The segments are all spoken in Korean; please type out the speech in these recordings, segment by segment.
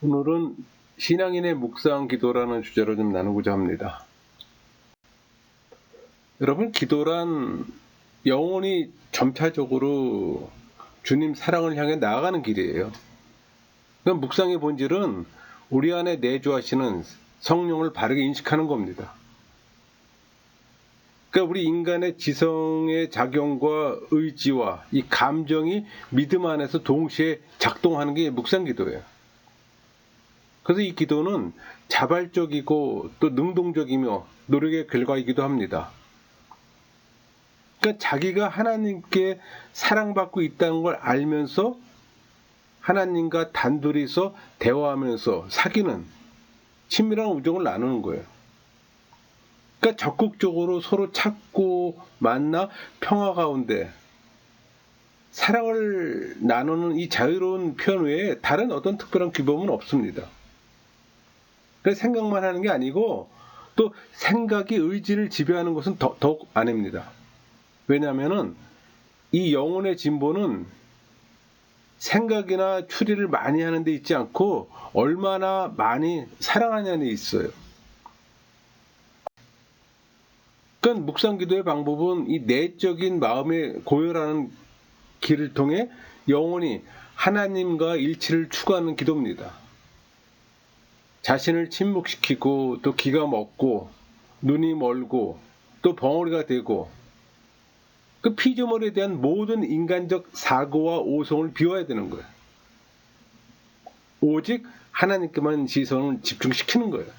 오늘은 신앙인의 묵상 기도라는 주제로 좀 나누고자 합니다. 여러분, 기도란 영혼이 점차적으로 주님 사랑을 향해 나아가는 길이에요. 그럼 묵상의 본질은 우리 안에 내주하시는 성령을 바르게 인식하는 겁니다. 그러니까 우리 인간의 지성의 작용과 의지와 이 감정이 믿음 안에서 동시에 작동하는 게 묵상 기도예요. 그래서 이 기도는 자발적이고 또 능동적이며 노력의 결과이기도 합니다. 그러니까 자기가 하나님께 사랑받고 있다는 걸 알면서 하나님과 단둘이서 대화하면서 사귀는 친밀한 우정을 나누는 거예요. 그러니까 적극적으로 서로 찾고 만나 평화 가운데 사랑을 나누는 이 자유로운 표현 외에 다른 어떤 특별한 규범은 없습니다. 그래서 생각만 하는 게 아니고 또 생각이 의지를 지배하는 것은 더욱 아닙니다. 왜냐하면 이 영혼의 진보는 생각이나 추리를 많이 하는 데 있지 않고 얼마나 많이 사랑하냐는 데 있어요. 그러니까 묵상기도의 방법은 이 내적인 마음의 고열하는 길을 통해 영혼이 하나님과 일치를 추구하는 기도입니다. 자신을 침묵시키고 또 기가 먹고 눈이 멀고 또 벙어리가 되고 그 피조물에 대한 모든 인간적 사고와 오성을 비워야 되는 거예요. 오직 하나님께만 시선을 집중시키는 거예요.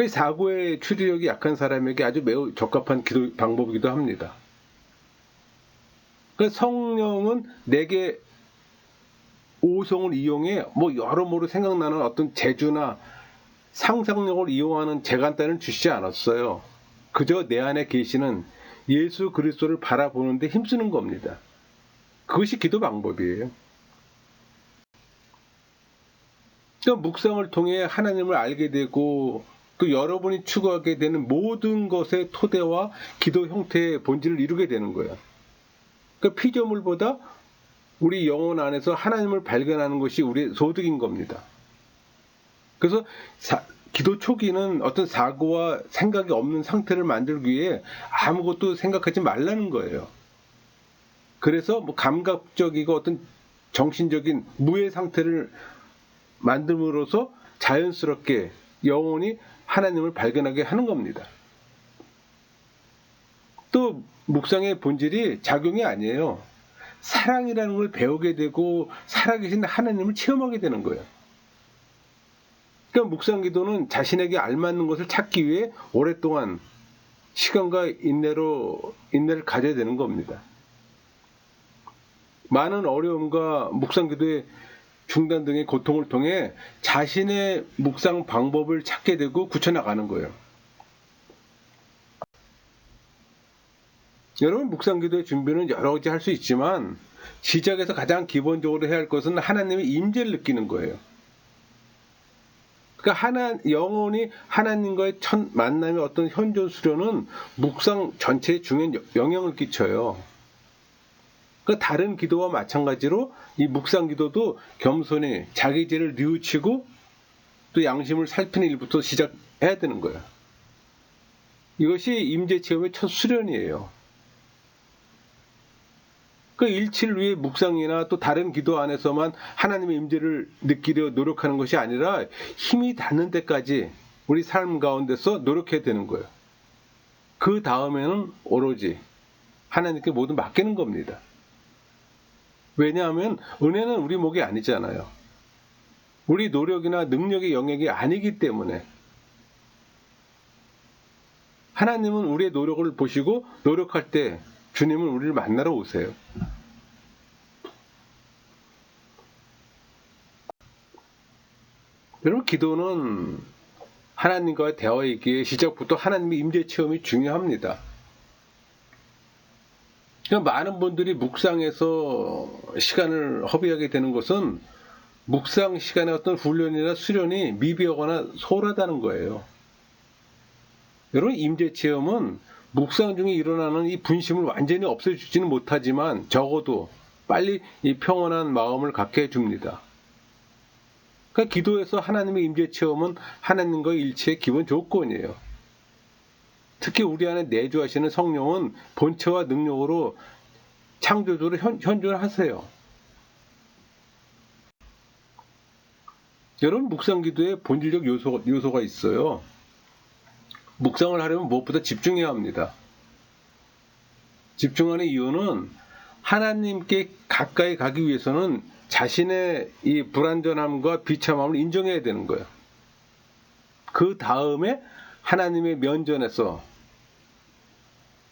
사고의 추리력이 약한 사람에게 아주 매우 적합한 기도 방법이기도 합니다. 성령은 내게 오성을 이용해 여러모로 생각나는 어떤 재주나 상상력을 이용하는 재간단을 주시지 않았어요. 그저 내 안에 계시는 예수 그리스도를 바라보는 데 힘쓰는 겁니다. 그것이 기도 방법이에요. 그러니까 묵상을 통해 하나님을 알게 되고 또 여러분이 추구하게 되는 모든 것의 토대와 기도 형태의 본질을 이루게 되는 거예요. 그러니까 피조물보다 우리 영혼 안에서 하나님을 발견하는 것이 우리의 소득인 겁니다. 그래서 기도 초기는 어떤 사고와 생각이 없는 상태를 만들기 위해 아무것도 생각하지 말라는 거예요. 그래서 감각적이고 어떤 정신적인 무의 상태를 만듦으로써 자연스럽게 영혼이 하나님을 발견하게 하는 겁니다. 또 묵상의 본질이 작용이 아니에요. 사랑이라는 걸 배우게 되고 살아계신 하나님을 체험하게 되는 거예요. 그러니까 묵상 기도는 자신에게 알맞는 것을 찾기 위해 오랫동안 시간과 인내를 가져야 되는 겁니다. 많은 어려움과 묵상 기도의 중단 등의 고통을 통해 자신의 묵상 방법을 찾게 되고 굳혀나가는 거예요. 여러분, 묵상 기도의 준비는 여러 가지 할 수 있지만 시작에서 가장 기본적으로 해야 할 것은 하나님의 임재를 느끼는 거예요. 그러니까 영혼이 하나님과의 첫 만남의 어떤 현존 수련은 묵상 전체에 중요한 영향을 끼쳐요. 그러니까 다른 기도와 마찬가지로 이 묵상 기도도 겸손히 자기 죄를 뉘우치고 또 양심을 살피는 일부터 시작해야 되는 거예요. 이것이 임재 체험의 첫 수련이에요. 그 일치를 위해 묵상이나 또 다른 기도 안에서만 하나님의 임재를 느끼려 노력하는 것이 아니라 힘이 닿는 데까지 우리 삶 가운데서 노력해야 되는 거예요. 그 다음에는 오로지 하나님께 모두 맡기는 겁니다. 왜냐하면 은혜는 우리 몫이 아니잖아요. 우리 노력이나 능력의 영역이 아니기 때문에 하나님은 우리의 노력을 보시고 노력할 때 주님은 우리를 만나러 오세요. 여러분, 기도는 하나님과의 대화이기에 시작부터 하나님의 임재 체험이 중요합니다. 그러니까 많은 분들이 묵상에서 시간을 허비하게 되는 것은 묵상 시간의 어떤 훈련이나 수련이 미비하거나 소홀하다는 거예요. 여러분, 임재 체험은 묵상 중에 일어나는 이 분심을 완전히 없애주지는 못하지만 적어도 빨리 이 평온한 마음을 갖게 해줍니다. 그러니까 기도에서 하나님의 임재 체험은 하나님과의 일치의 기본 조건이에요. 특히 우리 안에 내주하시는 성령은 본체와 능력으로 창조주로 현존하세요. 여러분, 묵상기도에 본질적 요소가 있어요. 묵상을 하려면 무엇보다 집중해야 합니다. 집중하는 이유는 하나님께 가까이 가기 위해서는 자신의 이 불완전함과 비참함을 인정해야 되는 거예요. 그 다음에 하나님의 면전에서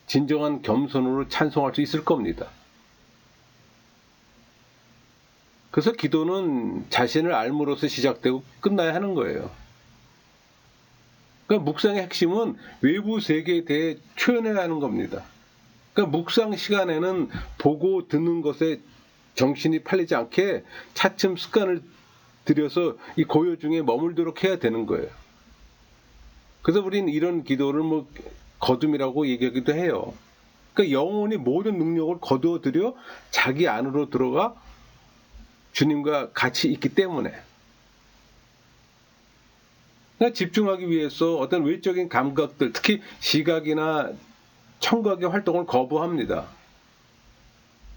진정한 겸손으로 찬송할 수 있을 겁니다. 그래서 기도는 자신을 알므로써 시작되고 끝나야 하는 거예요. 그러니까 묵상의 핵심은 외부 세계에 대해 초연해야 하는 겁니다. 그러니까 묵상 시간에는 보고 듣는 것에 정신이 팔리지 않게 차츰 습관을 들여서 이 고요 중에 머물도록 해야 되는 거예요. 그래서 우리는 이런 기도를 거둠이라고 얘기하기도 해요. 그러니까 영혼이 모든 능력을 거두어들여 자기 안으로 들어가 주님과 같이 있기 때문에. 그러니까 집중하기 위해서 어떤 외적인 감각들, 특히 시각이나 청각의 활동을 거부합니다.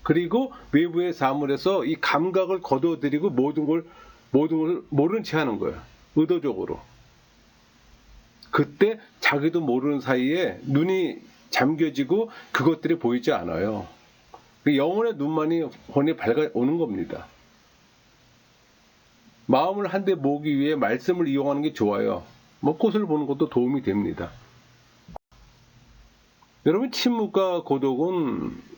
그리고 외부의 사물에서 이 감각을 거두어들이고 모든 걸 모른 채 하는 거예요. 의도적으로. 그때 자기도 모르는 사이에 눈이 잠겨지고 그것들이 보이지 않아요. 영혼의 눈만이 혼이 밝아오는 겁니다. 마음을 한데 모으기 위해 말씀을 이용하는 게 좋아요. 꽃을 보는 것도 도움이 됩니다. 여러분, 침묵과 고독은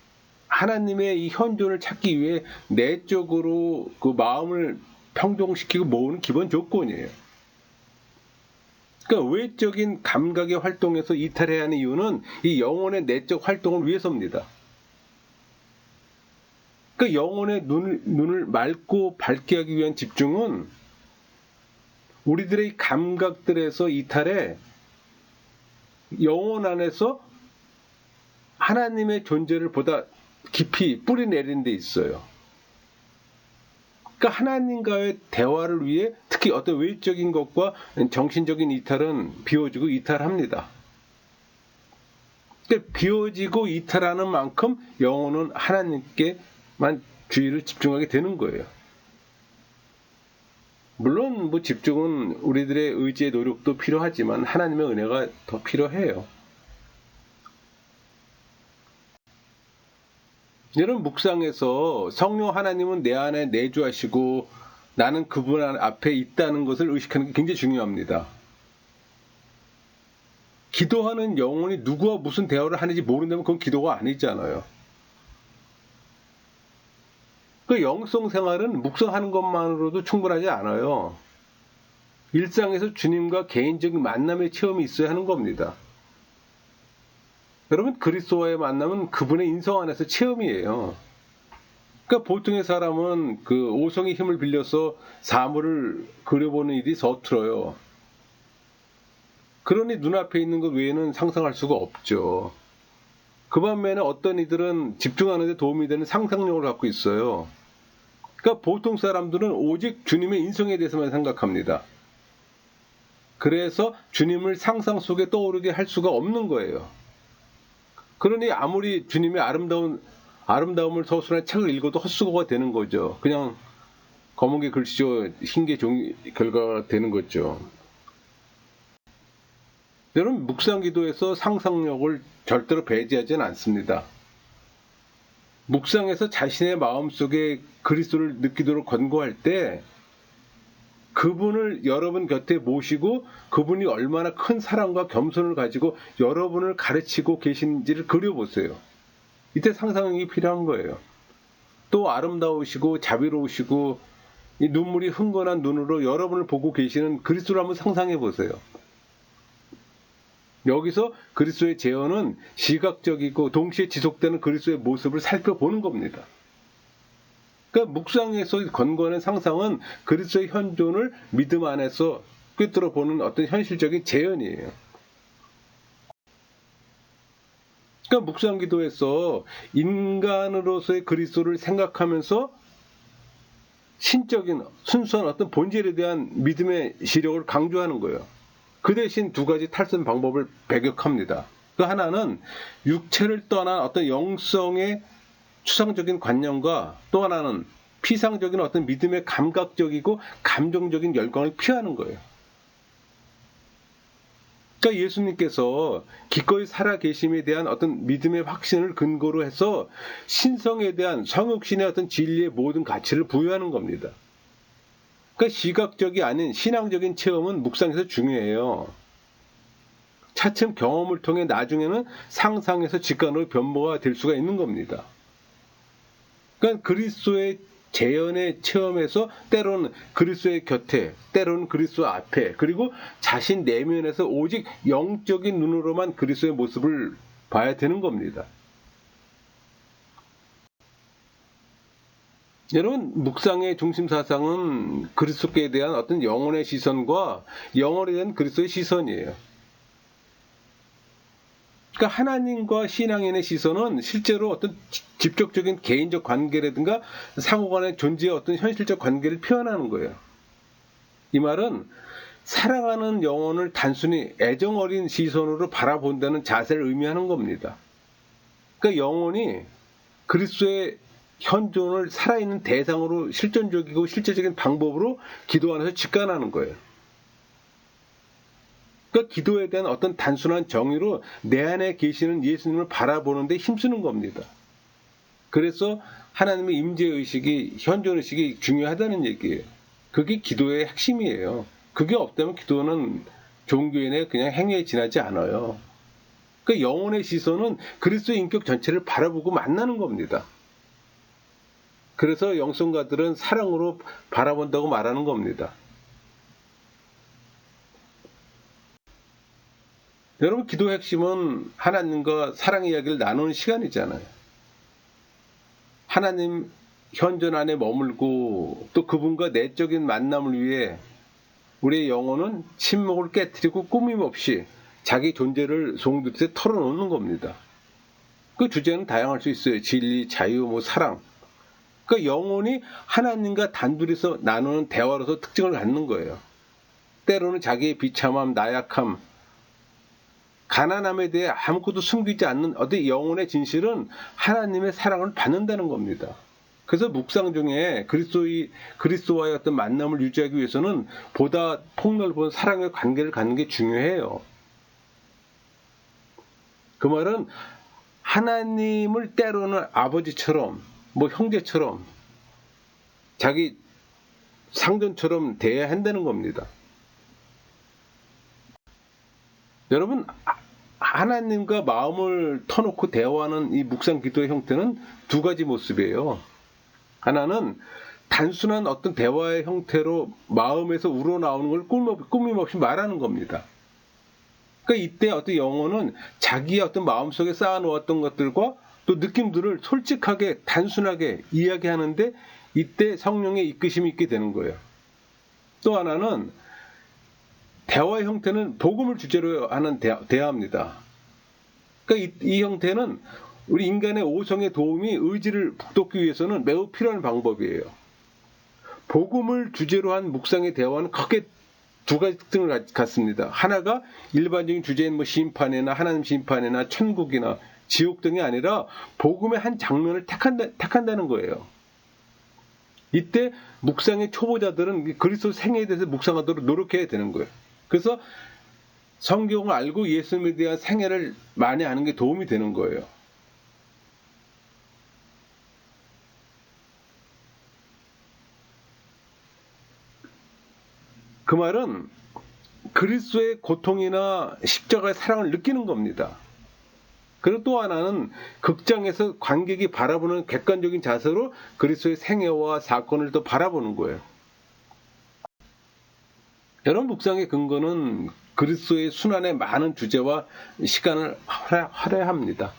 하나님의 이 현존을 찾기 위해 내적으로 그 마음을 평정시키고 모으는 기본 조건이에요. 그러니까 외적인 감각의 활동에서 이탈해야 하는 이유는 이 영혼의 내적 활동을 위해서입니다. 그러니까 영혼의 눈을 맑고 밝게 하기 위한 집중은 우리들의 감각들에서 이탈해 영혼 안에서 하나님의 존재를 보다 깊이 뿌리 내리는 데 있어요. 그러니까 하나님과의 대화를 위해 특히 어떤 외적인 것과 정신적인 이탈은 비워지고 이탈합니다. 그러니까 비워지고 이탈하는 만큼 영혼은 하나님께만 주의를 집중하게 되는 거예요. 물론 집중은 우리들의 의지의 노력도 필요하지만 하나님의 은혜가 더 필요해요. 여러분, 묵상에서 성령 하나님은 내 안에 내주하시고 나는 그분 앞에 있다는 것을 의식하는 게 굉장히 중요합니다. 기도하는 영혼이 누구와 무슨 대화를 하는지 모른다면 그건 기도가 아니잖아요. 그 영성 생활은 묵상하는 것만으로도 충분하지 않아요. 일상에서 주님과 개인적인 만남의 체험이 있어야 하는 겁니다. 여러분, 그리스도와의 만남은 그분의 인성 안에서 체험이에요. 그러니까 보통의 사람은 그 오성의 힘을 빌려서 사물을 그려보는 일이 서툴어요. 그러니 눈앞에 있는 것 외에는 상상할 수가 없죠. 그 반면에 어떤 이들은 집중하는 데 도움이 되는 상상력을 갖고 있어요. 그러니까 보통 사람들은 오직 주님의 인성에 대해서만 생각합니다. 그래서 주님을 상상 속에 떠오르게 할 수가 없는 거예요. 그러니 아무리 주님의 아름다움을 서술한 책을 읽어도 헛수고가 되는 거죠. 그냥 검은 게 글씨죠. 흰 게 종이 결과가 되는 거죠. 여러분, 묵상기도에서 상상력을 절대로 배제하지는 않습니다. 묵상에서 자신의 마음속에 그리스도를 느끼도록 권고할 때 그분을 여러분 곁에 모시고 그분이 얼마나 큰 사랑과 겸손을 가지고 여러분을 가르치고 계신지를 그려보세요. 이때 상상력이 필요한 거예요. 또 아름다우시고 자비로우시고 이 눈물이 흥건한 눈으로 여러분을 보고 계시는 그리스도를 한번 상상해 보세요. 여기서 그리스도의 재현은 시각적이고 동시에 지속되는 그리스도의 모습을 살펴보는 겁니다. 그러니까 묵상에서 권고하는 상상은 그리스도의 현존을 믿음 안에서 꿰뚫어 보는 어떤 현실적인 재현이에요. 그러니까 묵상기도에서 인간으로서의 그리스도를 생각하면서 신적인 순수한 어떤 본질에 대한 믿음의 시력을 강조하는 거예요. 그 대신 두 가지 탈선 방법을 배격합니다. 그 하나는 육체를 떠난 어떤 영성의 추상적인 관념과 또 하나는 피상적인 어떤 믿음의 감각적이고 감정적인 열광을 피하는 거예요. 그러니까 예수님께서 기꺼이 살아계심에 대한 어떤 믿음의 확신을 근거로 해서 신성에 대한 성육신의 어떤 진리의 모든 가치를 부여하는 겁니다. 그러니까 시각적이 아닌 신앙적인 체험은 묵상에서 중요해요. 차츰 경험을 통해 나중에는 상상에서 직관으로 변모가 될 수가 있는 겁니다. 그러니까 그리스도의 재현의 체험에서 때로는 그리스도의 곁에, 때로는 그리스도 앞에, 그리고 자신 내면에서 오직 영적인 눈으로만 그리스도의 모습을 봐야 되는 겁니다. 여러분, 묵상의 중심 사상은 그리스도께 대한 어떤 영혼의 시선과 영혼에 대한 그리스도의 시선이에요. 그러니까 하나님과 신앙인의 시선은 실제로 어떤 직접적인 개인적 관계라든가 상호간의 존재의 어떤 현실적 관계를 표현하는 거예요. 이 말은 사랑하는 영혼을 단순히 애정 어린 시선으로 바라본다는 자세를 의미하는 겁니다. 그러니까 영혼이 그리스도의 현존을 살아있는 대상으로 실존적이고 실제적인 방법으로 기도 안에서 직관하는 거예요. 그러니까 기도에 대한 어떤 단순한 정의로 내 안에 계시는 예수님을 바라보는 데 힘쓰는 겁니다. 그래서 하나님의 임재의식이, 현존의식이 중요하다는 얘기예요. 그게 기도의 핵심이에요. 그게 없다면 기도는 종교에 내 그냥 행위에 지나지 않아요. 그러니까 영혼의 시선은 그리스도의 인격 전체를 바라보고 만나는 겁니다. 그래서 영성가들은 사랑으로 바라본다고 말하는 겁니다. 여러분, 기도의 핵심은 하나님과 사랑 이야기를 나누는 시간이잖아요. 하나님 현존 안에 머물고 또 그분과 내적인 만남을 위해 우리의 영혼은 침묵을 깨트리고 꾸밈없이 자기 존재를 송두리째 털어놓는 겁니다. 그 주제는 다양할 수 있어요. 진리, 자유, 사랑. 그러니까 영혼이 하나님과 단둘이서 나누는 대화로서 특징을 갖는 거예요. 때로는 자기의 비참함, 나약함, 가난함에 대해 아무것도 숨기지 않는 어떤 영혼의 진실은 하나님의 사랑을 받는다는 겁니다. 그래서 묵상 중에 그리스도와의 어떤 만남을 유지하기 위해서는 보다 폭넓은 사랑의 관계를 갖는 게 중요해요. 그 말은 하나님을 때로는 아버지처럼, 형제처럼, 자기 상전처럼 대해야 한다는 겁니다. 여러분, 하나님과 마음을 터놓고 대화하는 이 묵상 기도의 형태는 두 가지 모습이에요. 하나는 단순한 어떤 대화의 형태로 마음에서 우러나오는 걸 꾸밈없이 말하는 겁니다. 그러니까 이때 어떤 영혼은 자기의 어떤 마음속에 쌓아놓았던 것들과 또 느낌들을 솔직하게 단순하게 이야기하는데 이때 성령의 이끄심이 있게 되는 거예요. 또 하나는 대화의 형태는 복음을 주제로 하는 대화입니다. 그러니까 이 형태는 우리 인간의 오성의 도움이 의지를 북돋기 위해서는 매우 필요한 방법이에요. 복음을 주제로 한 묵상의 대화는 크게 두 가지 특징을 갖습니다. 하나가 일반적인 주제인 심판이나 하나님 심판이나 천국이나 지옥 등이 아니라 복음의 한 장면을 택한다는 거예요. 이때 묵상의 초보자들은 그리스도 생애에 대해서 묵상하도록 노력해야 되는 거예요. 그래서 성경을 알고 예수님에 대한 생애를 많이 아는 게 도움이 되는 거예요. 그 말은 그리스도의 고통이나 십자가의 사랑을 느끼는 겁니다. 그리고 또 하나는 극장에서 관객이 바라보는 객관적인 자세로 그리스도의 생애와 사건을 또 바라보는 거예요. 여러분, 묵상의 근거는 그리스도의 순환의 많은 주제와 시간을 할애합니다.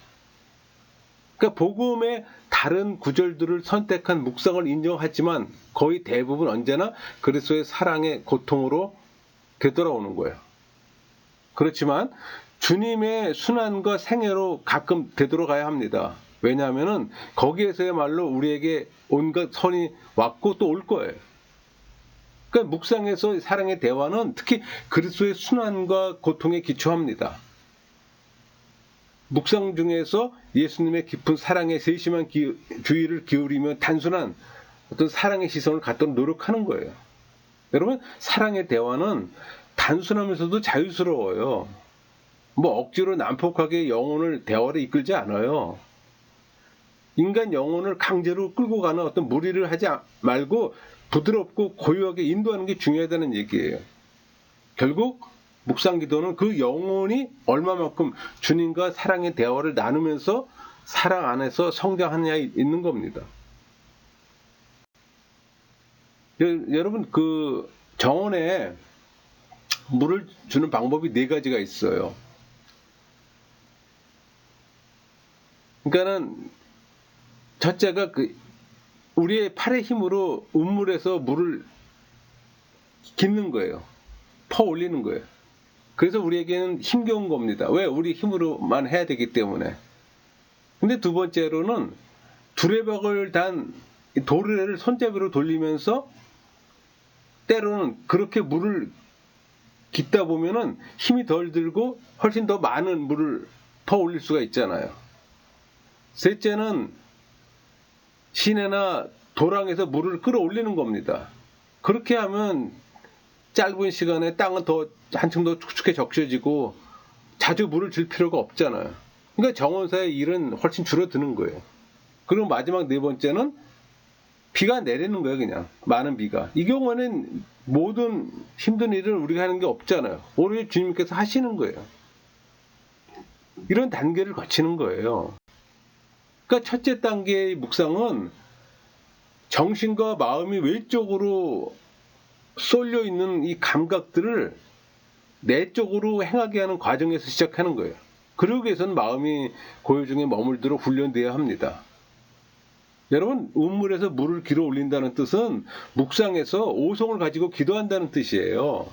그러니까 복음의 다른 구절들을 선택한 묵상을 인정하지만 거의 대부분 언제나 그리스도의 사랑의 고통으로 되돌아오는 거예요. 그렇지만 주님의 순환과 생애로 가끔 되돌아가야 합니다. 왜냐하면은 거기에서야말로 우리에게 온갖 선이 왔고 또 올 거예요. 그러니까 묵상에서 사랑의 대화는 특히 그리스도의 순환과 고통에 기초합니다. 묵상 중에서 예수님의 깊은 사랑에 세심한 주의를 기울이며 단순한 어떤 사랑의 시선을 갖도록 노력하는 거예요. 여러분, 사랑의 대화는 단순하면서도 자유스러워요. 뭐 억지로 난폭하게 영혼을 대화를 이끌지 않아요. 인간 영혼을 강제로 끌고 가는 어떤 무리를 하지 말고 부드럽고 고요하게 인도하는 게 중요하다는 얘기예요. 결국 묵상 기도는 그 영혼이 얼마만큼 주님과 사랑의 대화를 나누면서 사랑 안에서 성장하느냐에 있는 겁니다. 여러분, 그 정원에 물을 주는 방법이 4가지가 있어요. 그러니까는 첫째가 우리의 팔의 힘으로 우물에서 물을 깃는 거예요. 퍼 올리는 거예요. 그래서 우리에게는 힘겨운 겁니다. 왜? 우리 힘으로만 해야 되기 때문에. 근데 두 번째로는 두레박을 단 도르래를 손잡이로 돌리면서 때로는 그렇게 물을 깃다 보면은 힘이 덜 들고 훨씬 더 많은 물을 퍼 올릴 수가 있잖아요. 셋째는 시내나 도랑에서 물을 끌어올리는 겁니다. 그렇게 하면 짧은 시간에 땅은 더 한층 더 축축해 적셔지고 자주 물을 줄 필요가 없잖아요. 그러니까 정원사의 일은 훨씬 줄어드는 거예요. 그리고 마지막 4번째는 비가 내리는 거예요. 그냥 많은 비가. 이 경우에는 모든 힘든 일을 우리가 하는 게 없잖아요. 오히려 주님께서 하시는 거예요. 이런 단계를 거치는 거예요. 그러니까 첫째 단계의 묵상은 정신과 마음이 외적으로 쏠려 있는 이 감각들을 내적으로 행하게 하는 과정에서 시작하는 거예요. 그러기 위해서는 마음이 고요 중에 머물도록 훈련되어야 합니다. 여러분, 우물에서 물을 길어 올린다는 뜻은 묵상에서 오성을 가지고 기도한다는 뜻이에요.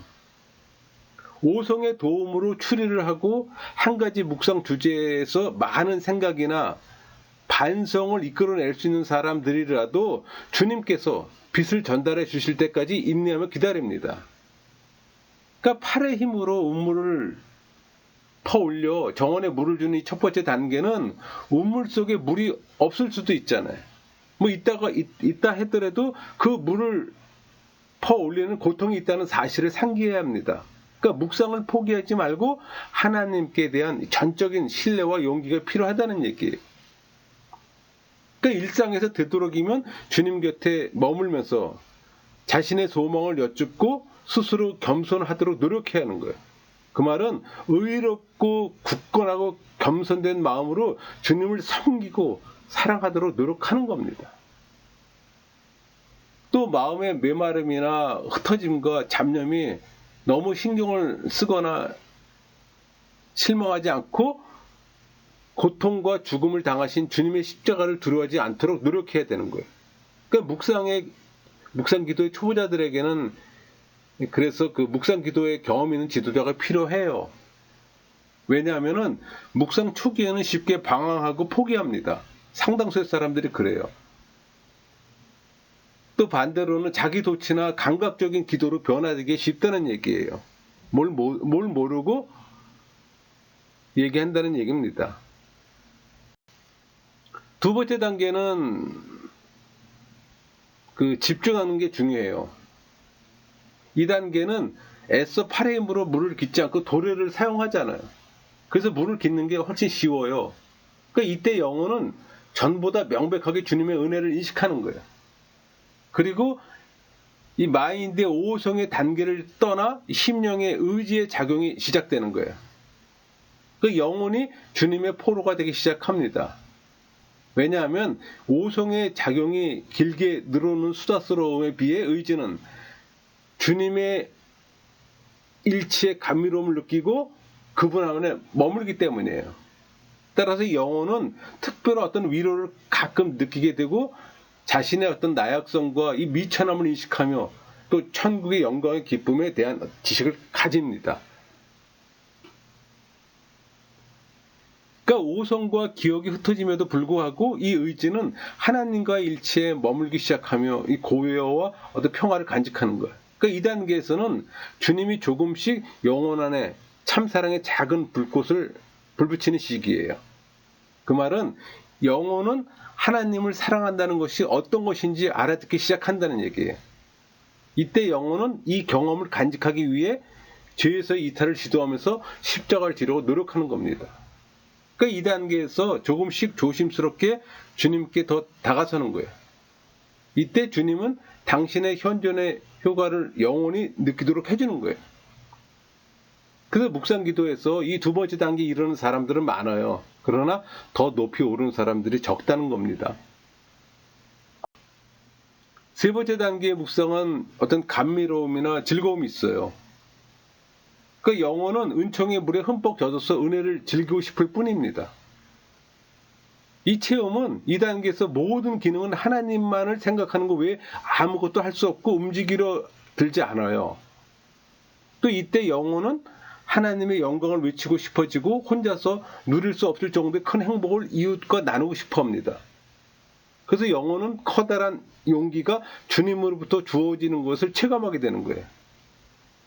오성의 도움으로 추리를 하고 한 가지 묵상 주제에서 많은 생각이나 반성을 이끌어낼 수 있는 사람들이라도 주님께서 빛을 전달해 주실 때까지 인내하며 기다립니다. 그러니까 팔의 힘으로 우물을 퍼 올려 정원에 물을 주는 이 첫 번째 단계는 우물 속에 물이 없을 수도 있잖아요. 뭐 있다 하더라도 그 물을 퍼 올리는 고통이 있다는 사실을 상기해야 합니다. 그러니까 묵상을 포기하지 말고 하나님께 대한 전적인 신뢰와 용기가 필요하다는 얘기예요. 그러니까 일상에서 되도록이면 주님 곁에 머물면서 자신의 소망을 여쭙고 스스로 겸손하도록 노력해야 하는 거예요. 그 말은 의롭고 굳건하고 겸손된 마음으로 주님을 섬기고 사랑하도록 노력하는 겁니다. 또 마음의 메마름이나 흩어짐과 잡념이 너무 신경을 쓰거나 실망하지 않고 고통과 죽음을 당하신 주님의 십자가를 두려워하지 않도록 노력해야 되는 거예요. 그러니까 묵상 기도의 초보자들에게는 그래서 그 묵상 기도의 경험 있는 지도자가 필요해요. 왜냐하면은 묵상 초기에는 쉽게 방황하고 포기합니다. 상당수의 사람들이 그래요. 또 반대로는 자기 도취나 감각적인 기도로 변화되기 쉽다는 얘기예요. 뭘 모르고 얘기한다는 얘기입니다. 두 번째 단계는 집중하는 게 중요해요. 이 단계는 애써 팔의 힘으로 물을 깃지 않고 도래를 사용하잖아요. 그래서 물을 깃는 게 훨씬 쉬워요. 그러니까 이때 영혼은 전보다 명백하게 주님의 은혜를 인식하는 거예요. 그리고 이 마인드의 오성의 단계를 떠나 심령의 의지의 작용이 시작되는 거예요. 그 영혼이 주님의 포로가 되기 시작합니다. 왜냐하면 오성의 작용이 길게 늘어오는 수다스러움에 비해 의지는 주님의 일치의 감미로움을 느끼고 그분 안에 머물기 때문이에요. 따라서 영혼은 특별한 어떤 위로를 가끔 느끼게 되고 자신의 어떤 나약성과 이 미천함을 인식하며 또 천국의 영광의 기쁨에 대한 지식을 가집니다. 그러니까 오성과 기억이 흩어짐에도 불구하고 이 의지는 하나님과의 일치에 머물기 시작하며 이 고요와 어떤 평화를 간직하는 거예요. 그러니까 이 단계에서는 주님이 조금씩 영혼 안에 참사랑의 작은 불꽃을 불붙이는 시기예요. 그 말은 영혼은 하나님을 사랑한다는 것이 어떤 것인지 알아듣기 시작한다는 얘기예요. 이때 영혼은 이 경험을 간직하기 위해 죄에서의 이탈을 시도하면서 십자가를 지려고 노력하는 겁니다. 그러니까 이 단계에서 조금씩 조심스럽게 주님께 더 다가서는 거예요. 이때 주님은 당신의 현존의 효과를 영원히 느끼도록 해주는 거예요. 그래서 묵상기도에서 이 두 번째 단계에 이르는 사람들은 많아요. 그러나 더 높이 오르는 사람들이 적다는 겁니다. 세 번째 단계의 묵상은 어떤 감미로움이나 즐거움이 있어요. 그 영혼은 은총의 물에 흠뻑 젖어서 은혜를 즐기고 싶을 뿐입니다. 이 체험은 이 단계에서 모든 기능은 하나님만을 생각하는 것 외에 아무것도 할 수 없고 움직이려 들지 않아요. 또 이때 영혼은 하나님의 영광을 외치고 싶어지고 혼자서 누릴 수 없을 정도의 큰 행복을 이웃과 나누고 싶어 합니다. 그래서 영혼은 커다란 용기가 주님으로부터 주어지는 것을 체감하게 되는 거예요.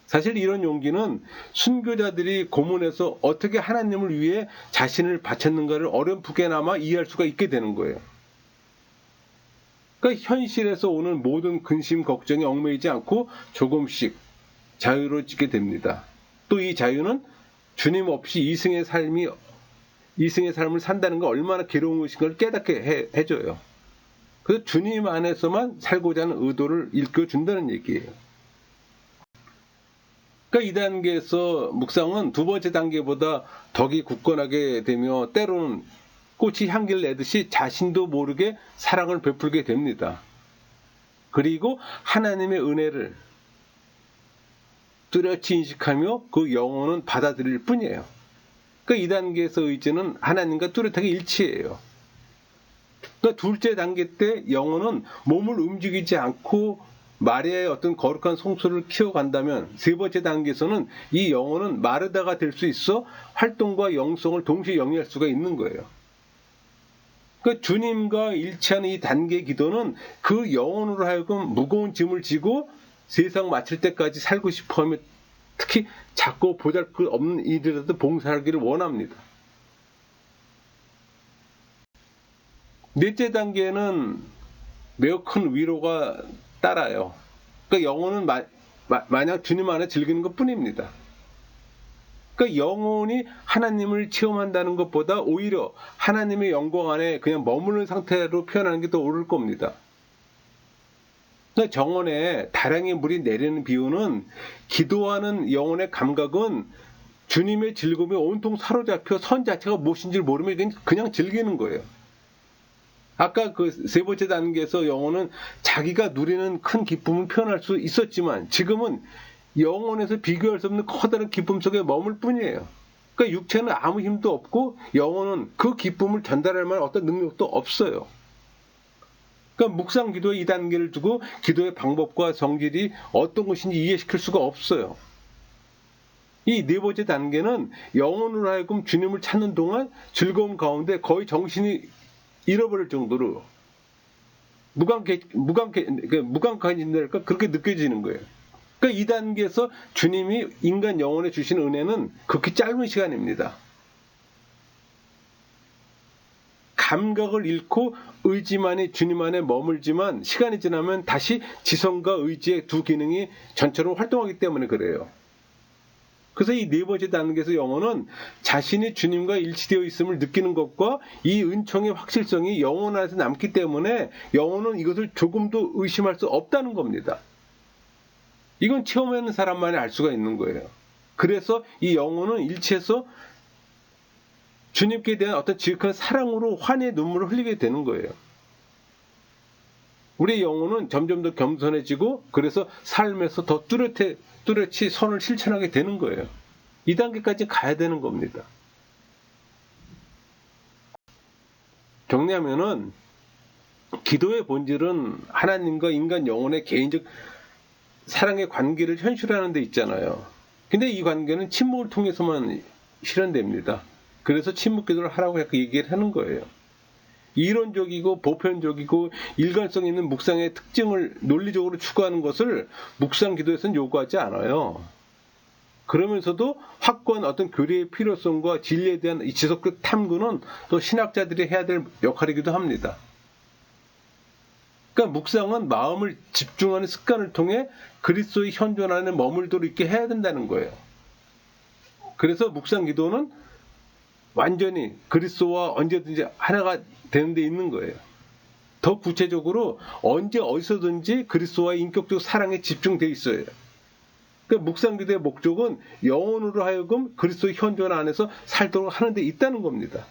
사실 이런 용기는 순교자들이 고문에서 어떻게 하나님을 위해 자신을 바쳤는가를 어렴풋게나마 이해할 수가 있게 되는 거예요. 그러니까 현실에서 오는 모든 근심, 걱정에 얽매이지 않고 조금씩 자유로워지게 됩니다. 또 이 자유는 주님 없이 이승의 삶을 산다는 게 얼마나 괴로운 것인가를 깨닫게 해줘요. 그래서 주님 안에서만 살고자 하는 의도를 일깨워준다는 얘기예요. 그러니까 이 단계에서 묵상은 두 번째 단계보다 덕이 굳건하게 되며 때로는 꽃이 향기를 내듯이 자신도 모르게 사랑을 베풀게 됩니다. 그리고 하나님의 은혜를 뚜렷이 인식하며 그 영혼은 받아들일 뿐이에요. 그러니까 이 단계에서 의지는 하나님과 뚜렷하게 일치해요. 그러니까 둘째 단계 때 영혼은 몸을 움직이지 않고 마리아의 어떤 거룩한 성소를 키워간다면 세 번째 단계에서는 이 영혼은 마르다가 될 수 있어 활동과 영성을 동시에 영위할 수가 있는 거예요. 그러니까 주님과 일치하는 이 단계 기도는 그 영혼으로 하여금 무거운 짐을 지고 세상 마칠 때까지 살고 싶어하며 특히 작고 보잘것없는 일이라도 봉사하기를 원합니다. 넷째 단계는 매우 큰 위로가 따라요. 그러니까 영혼은 마냥 주님 안에 즐기는 것뿐입니다. 그러니까 영혼이 하나님을 체험한다는 것보다 오히려 하나님의 영광 안에 그냥 머무는 상태로 표현하는 게 더 옳을 겁니다. 그러니까 정원에 다량의 물이 내리는 비유는 기도하는 영혼의 감각은 주님의 즐거움에 온통 사로잡혀 선 자체가 무엇인지를 모르면 그냥 즐기는 거예요. 아까 그 세 번째 단계에서 영혼은 자기가 누리는 큰 기쁨을 표현할 수 있었지만 지금은 영혼에서 비교할 수 없는 커다란 기쁨 속에 머물 뿐이에요. 그러니까 육체는 아무 힘도 없고 영혼은 그 기쁨을 전달할 만한 어떤 능력도 없어요. 그러니까 묵상 기도의 2단계를 두고 기도의 방법과 성질이 어떤 것인지 이해시킬 수가 없어요. 이 네 번째 단계는 영혼으로 하여금 주님을 찾는 동안 즐거움 가운데 거의 정신이 잃어버릴 정도로 무감각해진달까 그렇게 느껴지는 거예요. 그러니까 이 단계에서 주님이 인간 영혼에 주신 은혜는 극히 짧은 시간입니다. 감각을 잃고 의지만이 주님 안에 머물지만 시간이 지나면 다시 지성과 의지의 두 기능이 전처럼 활동하기 때문에 그래요. 그래서 이 네 번째 단계에서 영혼은 자신이 주님과 일치되어 있음을 느끼는 것과 이 은총의 확실성이 영혼 안에서 남기 때문에 영혼은 이것을 조금도 의심할 수 없다는 겁니다. 이건 체험하는 사람만이 알 수가 있는 거예요. 그래서 이 영혼은 일치해서 주님께 대한 어떤 지극한 사랑으로 환희의 눈물을 흘리게 되는 거예요. 우리의 영혼은 점점 더 겸손해지고 그래서 삶에서 더 뚜렷이 선을 실천하게 되는 거예요. 이 단계까지 가야 되는 겁니다. 정리하면은 기도의 본질은 하나님과 인간 영혼의 개인적 사랑의 관계를 현실화하는 데 있잖아요. 근데 이 관계는 침묵을 통해서만 실현됩니다. 그래서 침묵기도를 하라고 얘기를 하는 거예요. 이론적이고 보편적이고 일관성 있는 묵상의 특징을 논리적으로 추구하는 것을 묵상기도에서는 요구하지 않아요. 그러면서도 확고한 어떤 교리의 필요성과 진리에 대한 이 지속적 탐구는 또 신학자들이 해야 될 역할이기도 합니다. 그러니까 묵상은 마음을 집중하는 습관을 통해 그리스도의 현존 안에 머물도록 있게 해야 된다는 거예요. 그래서 묵상 기도는 완전히 그리스도와 언제든지 하나가 되는 데 있는 거예요. 더 구체적으로 언제 어디서든지 그리스도와의 인격적 사랑에 집중되어 있어요. 그러니까 묵상 기도의 목적은 영혼으로 하여금 그리스도의 현존 안에서 살도록 하는 데 있다는 겁니다.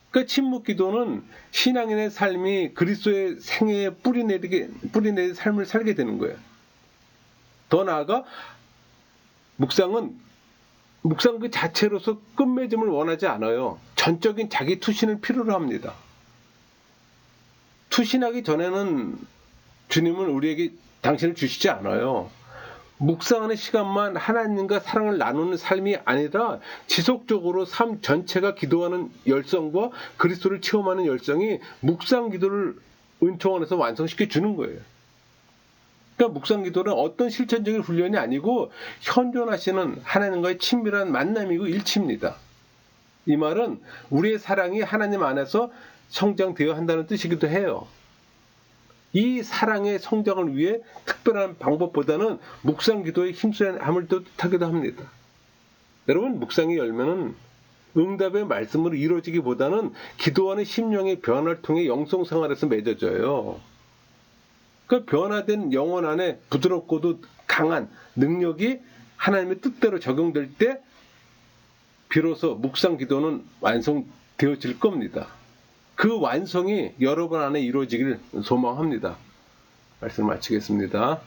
그러니까 침묵 기도는 신앙인의 삶이 그리스도의 생애에 뿌리내린 삶을 살게 되는 거예요. 더 나아가 묵상 그 자체로서 끝맺음을 원하지 않아요. 전적인 자기 투신을 필요로 합니다. 투신하기 전에는 주님은 우리에게 당신을 주시지 않아요. 묵상하는 시간만 하나님과 사랑을 나누는 삶이 아니라 지속적으로 삶 전체가 기도하는 열성과 그리스도를 체험하는 열성이 묵상 기도를 은총 안에서 완성시켜 주는 거예요. 그러니까 묵상 기도는 어떤 실천적인 훈련이 아니고 현존하시는 하나님과의 친밀한 만남이고 일치입니다. 이 말은 우리의 사랑이 하나님 안에서 성장되어야 한다는 뜻이기도 해요. 이 사랑의 성장을 위해 특별한 방법보다는 묵상 기도에 힘써야 함을 뜻하기도 합니다. 여러분, 묵상의 열매는 응답의 말씀으로 이루어지기보다는 기도하는 심령의 변화를 통해 영성 생활에서 맺어져요. 그 변화된 영혼 안에 부드럽고도 강한 능력이 하나님의 뜻대로 적용될 때 비로소 묵상 기도는 완성되어질 겁니다. 그 완성이 여러분 안에 이루어지길 소망합니다. 말씀을 마치겠습니다.